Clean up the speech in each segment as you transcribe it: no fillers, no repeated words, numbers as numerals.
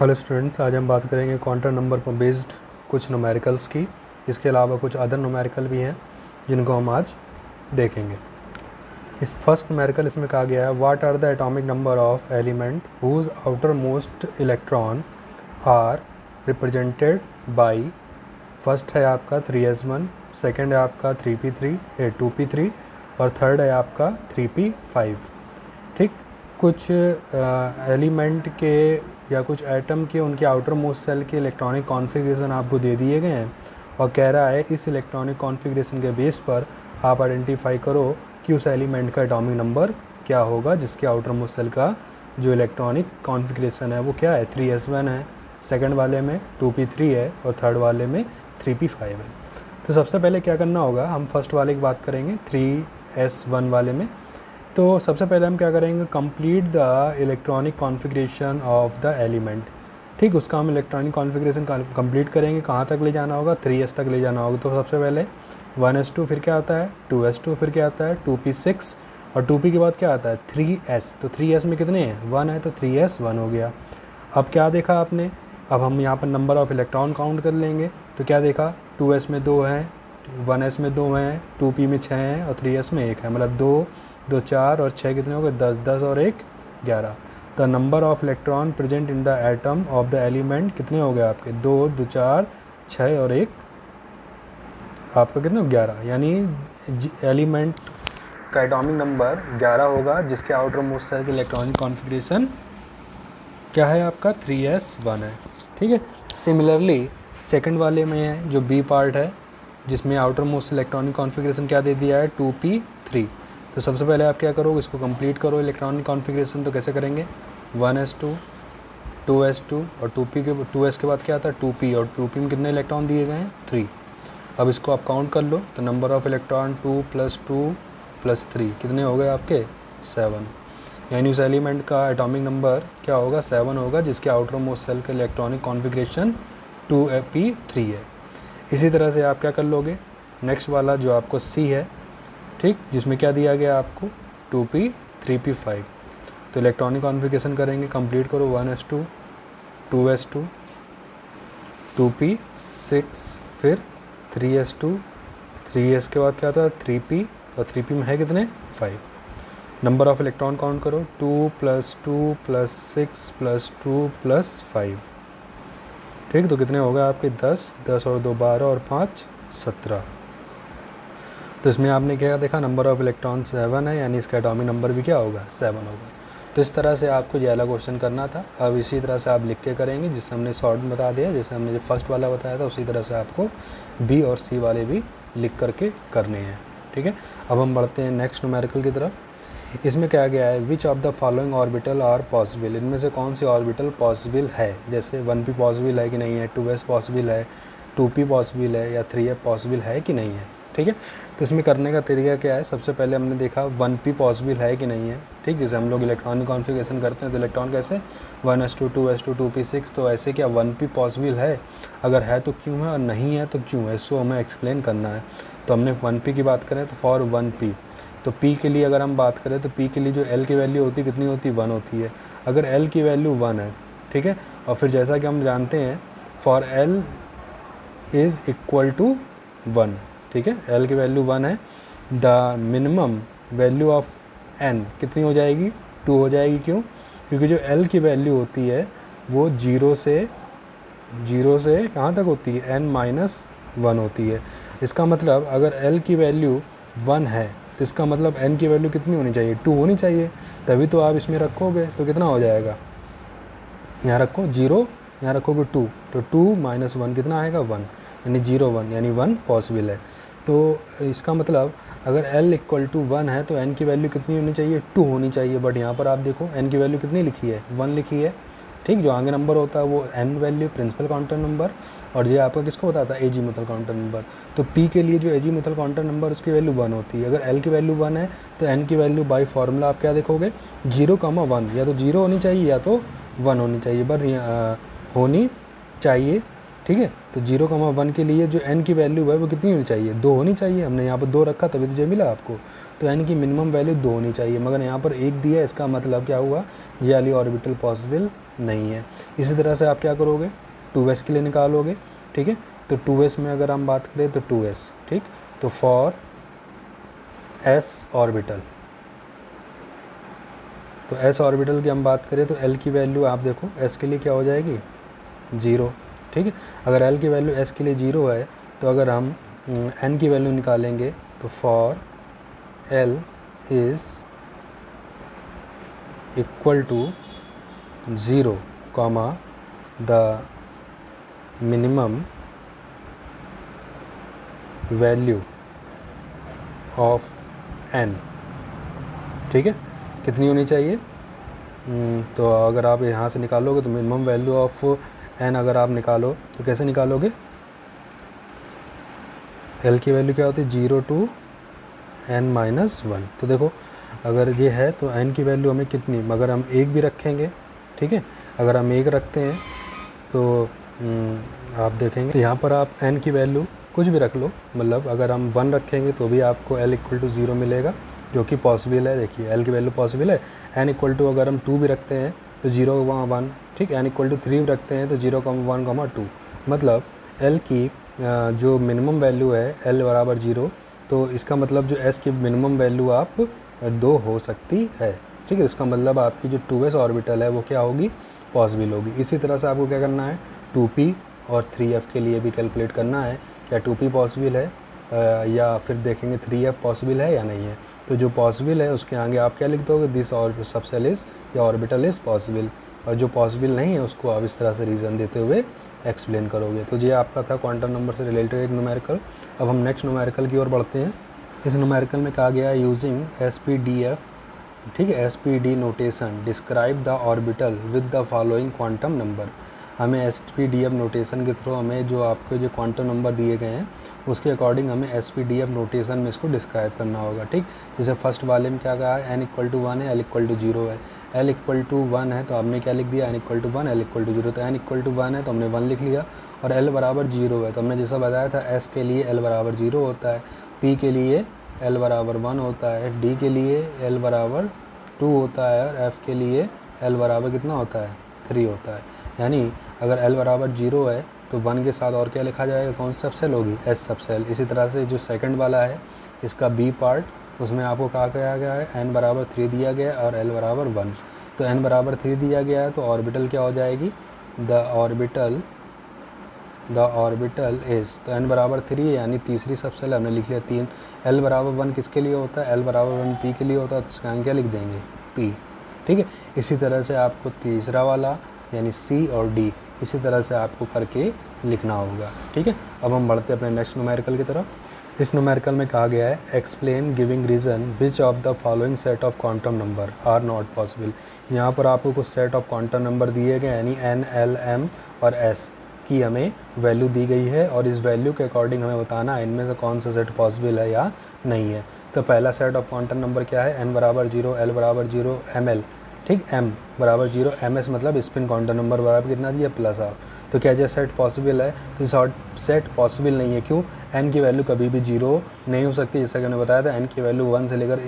Hello students, आज हम बात करेंगे क्वांटम नंबर पर बेस्ड कुछ न्यूमेरिकल्स की। इसके अलावा कुछ अदर न्यूमेरिकल भी हैं जिनको हम आज देखेंगे। इस फर्स्ट न्यूमेरिकल इसमें कहा गया है, what are the atomic number of element whose outer most electron are represented by. First है आपका 3s1, सेकेंड है आपका 3p3 2p3 और थर्ड है आपका 3p5। ठीक, कुछ एलिमेंट के या कुछ एटम के उनके आउटर मोस्ट सेल के इलेक्ट्रॉनिक कॉन्फ़िगरेशन आपको दे दिए गए हैं और कह रहा है इस इलेक्ट्रॉनिक कॉन्फ़िगरेशन के बेस पर आप आइडेंटिफाई करो कि उस एलिमेंट का एटॉमिक नंबर क्या होगा जिसके आउटर मोस्ट सेल का जो इलेक्ट्रॉनिक कॉन्फ़िगरेशन है वो क्या है। 3s1 है, सेकंड वाले में 2p3 है और थर्ड वाले में 3p5 है। तो सबसे पहले क्या करना होगा, हम फर्स्ट वाले की बात करेंगे 3s1 वाले में। तो सबसे पहले हम क्या करेंगे, complete the electronic configuration of the element. ठीक, उसका हम इलेक्ट्रॉनिक कॉन्फ़िगरेशन कंप्लीट करेंगे। कहाँ तक ले जाना होगा, 3s तक ले जाना होगा। तो सबसे पहले 1s2, फिर क्या आता है 2s2, फिर क्या आता है 2p6 और 2p के बाद क्या आता है 3s। तो 3s में कितने हैं, 1 है, तो 3s 1 हो गया। अब क्या देखा आपने, अब हम यहाँ पर नंबर ऑफ़ इलेक्ट्रॉन काउंट कर लेंगे। तो क्या देखा, 2s में 2 हैं, 1s में 2 हैं, 2p में 6 हैं और 3s में 1 है। मतलब 2 2 4 और 6 कितने हो गए, 10 10 और 1 11। The number of electron present in the atom of the element कितने हो गए आपके, 2 2 4 6 और 1 आपका कितने 11। यानी एलिमेंट का एटॉमिक नंबर 11 होगा जिसके आउटर मोस्ट सेल के इलेक्ट्रॉनिक कॉन्फ़िगरेशन क्या है आपका 3s1 है। ठीक है, सिमिलरली सेकंड वाले में है जो बी पार्ट है जिसमें आउटर मोस्ट इलेक्ट्रॉनिक कॉन्फ़िगरेशन क्या दे दिया है 2p3। तो सबसे पहले आप क्या करोगे, इसको कंप्लीट करो इलेक्ट्रॉनिक कॉन्फ़िगरेशन। तो कैसे करेंगे, 1s2 2s2 और 2p के 2s के बाद क्या आता है 2p और 2p में कितने इलेक्ट्रॉन दिए गए हैं 3। अब इसको आप काउंट कर लो। तो नंबर ऑफ़ इलेक्ट्रॉन 2 + 3 कितने हो गए आपके 7। यानी उस एलिमेंट का एटॉमिक नंबर क्या होगा 7 होगा जिसके आउटर मोस्ट सेल का इलेक्ट्रॉनिक कॉन्फ़िगरेशन 2p3 है। इसी तरह से आप क्या कर लोगे, नेक्स्ट वाला जो आपको सी है, ठीक, जिसमें क्या दिया गया आपको 2p 3p5। तो इलेक्ट्रॉनिक कॉन्फ़िगरेशन करेंगे, कंप्लीट करो 1s2 2s2 2p6 फिर 3s2 3s के बाद क्या आता है 3p और 3p में है कितने 5। नंबर ऑफ़ इलेक्ट्रॉन काउंट करो 2 + 2 + 6 + 2 + 5। ठीक, तो कितने हो गए आपके 10 10 और 2 12 और 5 17। तो इसमें आपने क्या देखा, नंबर ऑफ़ इलेक्ट्रॉन 7 है, यानी इसका एटॉमिक नंबर भी क्या होगा 7 होगा। तो इस तरह से आपको ये वाला क्वेश्चन करना था। अब इसी तरह से आप लिख के करेंगे जिससे हमने शॉर्ट में बता दिया, जैसे हमने जो फर्स्ट वाला बताया था उसी तरह से आपको बी और सी वाले भी लिख करके करने हैं। ठीक है, अब हम बढ़ते हैं नेक्स्ट न्यूमेरिकल की तरफ। इसमें क्या गया है, which of the following orbital are possible. इनमें से कौन सी ऑर्बिटल पॉसिबल है, जैसे 1p पॉसिबल है कि नहीं है, 2s पॉसिबल है, 2p पॉसिबल है या 3f पॉसिबल है कि नहीं है। ठीक है, तो इसमें करने का तरीका क्या है, सबसे पहले हमने देखा 1p पॉसिबल है कि नहीं है। ठीक, जैसे हम लोग इलेक्ट्रॉनिक कॉन्फ़िगरेशन करते हैं तो इलेक्ट्रॉन कैसे 1s2 2s2 2p6, तो ऐसे क्या 1p पॉसिबल है, अगर है तो क्यों है और नहीं है तो क्यों है, इसको हमें एक्सप्लेन करना है। तो हमने 1p की बात करें तो फॉर 1p, तो p के लिए अगर हम बात करें तो p के लिए जो l की वैल्यू होती है कितनी होती है 1 होती है। अगर l की वैल्यू 1 है, ठीक है, और फिर जैसा कि हम जानते हैं for l is equal to 1। ठीक है, l की वैल्यू 1 है, the minimum value of n कितनी हो जाएगी 2 हो जाएगी। क्यों, क्योंकि जो l की वैल्यू होती है वो 0 से कहाँ तक होती है n-1 होती है। इसका मतलब अगर l की वैल्यू 1 है तो इसका मतलब n की वैल्यू कितनी होनी चाहिए 2 होनी चाहिए, तभी तो आप इसमें रखोगे तो कितना हो जाएगा, यहाँ रखो 0, यहाँ रखोगे 2, तो 2 - 1 कितना आएगा 1, यानी 0 1 यानी 1 पॉसिबल है। तो इसका मतलब अगर l = 1 है तो n की वैल्यू कितनी होनी चाहिए 2 होनी चाहिए। बट यहाँ पर आप देखो n की वैल्यू कितनी लिखी है 1 लिखी है। ठीक, जो आगे नंबर होता है वो n value principal quantum number, और ये आपका किसको बताता है एजीमुथल काउंटर नंबर। तो p के लिए जो एजीमुथल काउंटर नंबर उसकी वैल्यू 1 होती है। अगर l की वैल्यू 1 है तो n की वैल्यू बाई फार्मूला आप क्या देखोगे 0,1, या तो 0 होनी चाहिए या तो 1 होनी चाहिए, बस होनी चाहिए। ठीक है। तो 0,1 के लिए जो n की वैल्यू है वो कितनी होनी चाहिए, 2 होनी चाहिए। हमने यहाँ पर 2 रखा तभी तो जो मिला आपको, तो n की मिनिमम वैल्यू 2 होनी चाहिए, मगर यहाँ पर 1 दिया है, इसका मतलब क्या हुआ, ये वाली ऑर्बिटल पॉसिबल नहीं है। इसी तरह से आप क्या करोगे, 2s के लिए निकालोगे, ठीक है। तो 2s में अगर हम बात करें तो 2s, ठीक। तो फॉर s ऑर्बिटल, तो s ऑर्बिटल की हम बात करें तो l की वैल्यू आप देखो s के लिए क्या हो जाएगी, 0, ठीक है। अगर l की वैल्यू s के लिए 0 है तो अगर हम n की वैल्यू निकालेंगे तो for l is equal to 0, the minimum value of n, ठीक है। कितनी होनी चाहिए, तो अगर आप यहाँ से निकालोगे तो मिनिमम वैल्यू ऑफ n अगर आप निकालो तो कैसे निकालोगे, l की वैल्यू क्या होती है, 0 to n-1। तो देखो अगर ये है तो n की वैल्यू हमें कितनी, अगर हम 1 भी रखेंगे, ठीक है, अगर हम 1 रखते हैं तो आप देखेंगे तो यहाँ पर आप n की वैल्यू कुछ भी रख लो, मतलब अगर हम 1 रखेंगे तो भी आपको l इक्वल टू 0 मिलेगा, जो कि पॉसिबल है। देखिए l की वैल्यू पॉसिबल है। n इक्वल टू अगर हम 2 भी रखते हैं तो 0,1, ठीक। n इक्वल टू 3 भी रखते हैं तो 0,1,2, मतलब l की जो मिनिमम वैल्यू है l बराबर 0, तो इसका मतलब जो s की मिनिमम वैल्यू आप 2 हो सकती है, ठीक है। इसका मतलब आपकी जो 2s ऑर्बिटल है वो क्या होगी, पॉसिबल होगी। इसी तरह से आपको क्या करना है, 2p और 3f के लिए भी कैलकुलेट करना है, क्या 2p पॉसिबल है या फिर देखेंगे 3f पॉसिबल है या नहीं है। तो जो पॉसिबल है उसके आगे आप क्या लिख दोगे, दिस और सबसेल इज या ऑर्बिटल इज पॉसिबल, और जो पॉसिबल नहीं है उसको आप इस तरह से रीज़न देते हुए एक्सप्लेन करोगे। तो ये आपका था क्वांटम नंबर से रिलेटेड एक न्यूमेरिकल। अब हम नेक्स्ट न्यूमेरिकल की ओर बढ़ते हैं। इस न्यूमेरिकल में कहा गया है यूजिंग SPDF, ठीक है, SPD notation describe the orbital with the following quantum number. हमें SPDF नोटेशन के थ्रू हमें जो आपके जो क्वांटम नंबर दिए गए हैं उसके अकॉर्डिंग हमें SPDF नोटेशन में इसको डिस्क्राइब करना होगा, ठीक। जैसे फर्स्ट वाले में क्या कहा है, n इक्वल टू 1 है, l इक्वल टू 0 है। l इक्वल टू 1 है तो हमने क्या लिख दिया, n equal to 1, l equal to 0। तो n इक्वल टू 1 है तो हमने 1 लिख लिया, और l बराबर 0 है तो हमने जैसा बताया था s के लिए l बराबर 0 होता है, p के लिए l बराबर 1 होता है, d के लिए l बराबर 2 होता है, और f के लिए l बराबर कितना होता है, 3 होता है। यानी अगर l बराबर 0 है तो 1 के साथ और क्या लिखा जाएगा, कौन सी सबसेल होगी, s सबसेल। इसी तरह से जो सेकंड वाला है इसका b पार्ट, उसमें आपको कहा गया है n बराबर 3 दिया गया और l बराबर 1। तो n बराबर 3 दिया गया है तो ऑर्बिटल क्या हो जाएगी, द ऑर्बिटल इज, तो n बराबर 3 है यानी तीसरी सबसेल हमने लिख लिया 3। l बराबर 1 किसके लिए होता है, l बराबर 1 p के लिए होता है, तो इसका क्या लिख देंगे, p, ठीक है। इसी तरह से आपको तीसरा वाला यानी C और D इसी तरह से आपको करके लिखना होगा, ठीक है। अब हम बढ़ते हैं अपने नेक्स्ट न्यूमेरिकल की तरफ। इस न्यूमेरिकल में कहा गया है explain giving reason which of the following set of quantum number are not possible. यहाँ पर आपको कुछ सेट ऑफ क्वांटम नंबर दिए गए यानी n, l, m और s की हमें वैल्यू दी गई है, और इस वैल्यू के अकॉर्डिंग हमें बताना है इनमें से कौन सा सेट पॉसिबल है या नहीं है। तो पहला सेट ऑफ क्वांटम नंबर क्या है, n बराबर 0, l बराबर 0, ml, ठीक, m बराबर 0, ms मतलब स्पिन क्वांटम नंबर बराबर कितना दिया, प्लस हाफ। तो क्या ये सेट पॉसिबल है, तो सेट पॉसिबल नहीं है, क्यों, n की वैल्यू कभी भी 0 नहीं हो सकती, जैसा कि मैंने बताया था n की वैल्यू 1 से लेकर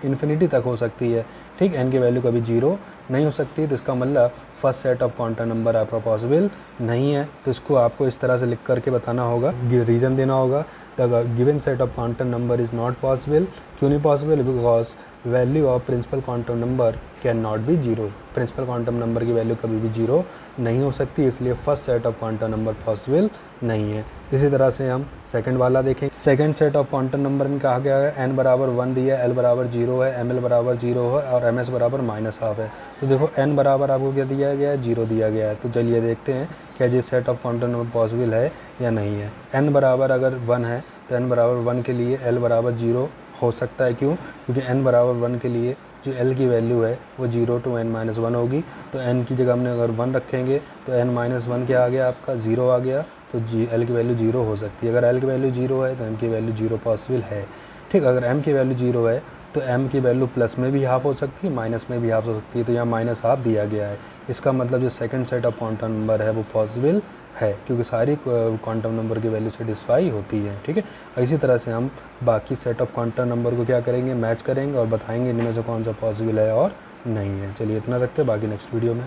इन्फिनिटी तक हो सकती है, ठीक। n की वैल्यू कभी 0 नहीं हो सकती, तो इसका मतलब first set of quantum number आपका पॉसिबल नहीं है। तो इसको आपको इस तरह से लिख करके बताना होगा, रीज़न देना होगा, the given set of quantum number is not possible. क्यों नहीं possible, because value of principal quantum number can not be 0। Principal quantum number की वैल्यू कभी भी 0 नहीं हो सकती, इसलिए first set of quantum number possible नहीं है। इसी तरह से हम सेकंड वाला देखें। Second set of quantum number में कहा गया है n बराबर 1 दिया है, l बराबर 0 है, ml बराबर 0 है और ms बराबर -12 है। तो देखो n बराबर आपको क्या दिया गया है, 0 दिया गया है। तो चलिए देखते हैं क्या ये set of quantum number possible है या नहीं है। n बराबर अगर 1 है तो n बराबर 1 के लिए l बराबर 0 हो सकता है, क्यों, क्योंकि n बराबर 1 के लिए जो l की वैल्यू है वो 0 to n-1 होगी। तो n की जगह हमने अगर 1 रखेंगे तो n-1 क्या आ गया, आपका 0 आ गया, तो l की वैल्यू 0 हो सकती है। अगर l की वैल्यू 0 है तो m की वैल्यू 0 पॉसिबल है, ठीक। अगर m की वैल्यू 0 है तो m की वैल्यू प्लस में भी हाफ हो सकती है, माइनस में भी हाफ हो सकती है। तो यहाँ माइनस हाफ दिया गया है, इसका मतलब जो second set of quantum number है वो पॉसिबल है, क्योंकि सारी क्वांटम नंबर की वैल्यू सेटिस्फाई होती है। ठीक है, इसी तरह से हम बाकी सेट ऑफ क्वांटम नंबर को क्या करेंगे, मैच करेंगे और बताएंगे इनमें से कौन सा पॉसिबल है और नहीं है। चलिए इतना रखते हैं, बाकी नेक्स्ट वीडियो में